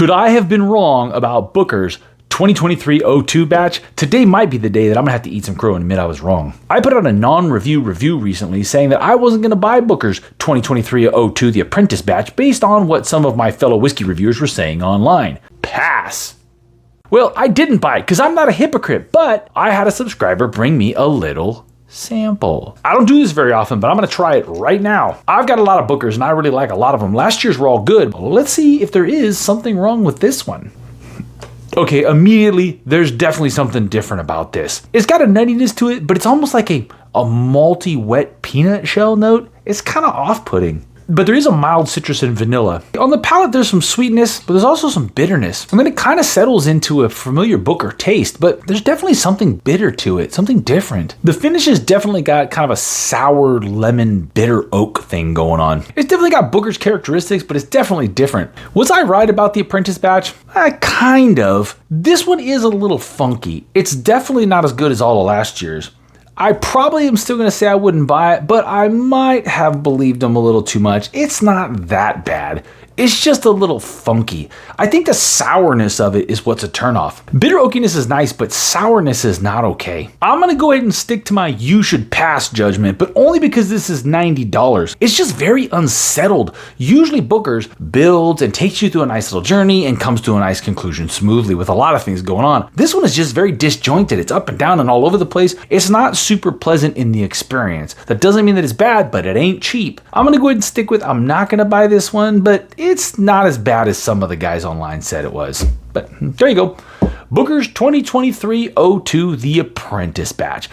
Could I have been wrong about Booker's 2023-02 batch? Today might be the day that I'm gonna have to eat some crow and admit I was wrong. I put out a non-review review recently saying that I wasn't gonna buy Booker's 2023-02 The Apprentice batch based on what some of my fellow whiskey reviewers were saying online. Pass. Well, I didn't buy it because I'm not a hypocrite, but I had a subscriber bring me a little sample. I don't do this very often, but I'm gonna try it right now. I've got a lot of Bookers and I really like a lot of them. Last year's were all good. Let's see if there is something wrong with this one. Okay, immediately, there's definitely something different about this. It's got a nuttiness to it, but it's almost like a malty, wet peanut shell note. It's kind of off-putting. But there is a mild citrus and vanilla. On the palate, there's some sweetness, but there's also some bitterness. And then it kind of settles into a familiar Booker taste, but there's definitely something bitter to it, something different. The finish has definitely got kind of a sour, lemon, bitter oak thing going on. It's definitely got Booker's characteristics, but it's definitely different. Was I right about the Apprentice batch? Kind of. This one is a little funky. It's definitely not as good as all of last year's. I probably am still going to say I wouldn't buy it, but I might have believed them a little too much. It's not that bad. It's just a little funky. I think the sourness of it is what's a turnoff. Bitter oakiness is nice, but sourness is not okay. I'm gonna go ahead and stick to my you should pass judgment, but only because this is $90. It's just very unsettled. Usually Booker's builds and takes you through a nice little journey and comes to a nice conclusion smoothly with a lot of things going on. This one is just very disjointed. It's up and down and all over the place. It's not super pleasant in the experience. That doesn't mean that it's bad, but it ain't cheap. I'm gonna go ahead and stick with I'm not gonna buy this one, but it's not as bad as some of the guys online said it was. But there you go. Booker's 2023-02 The Apprentice batch.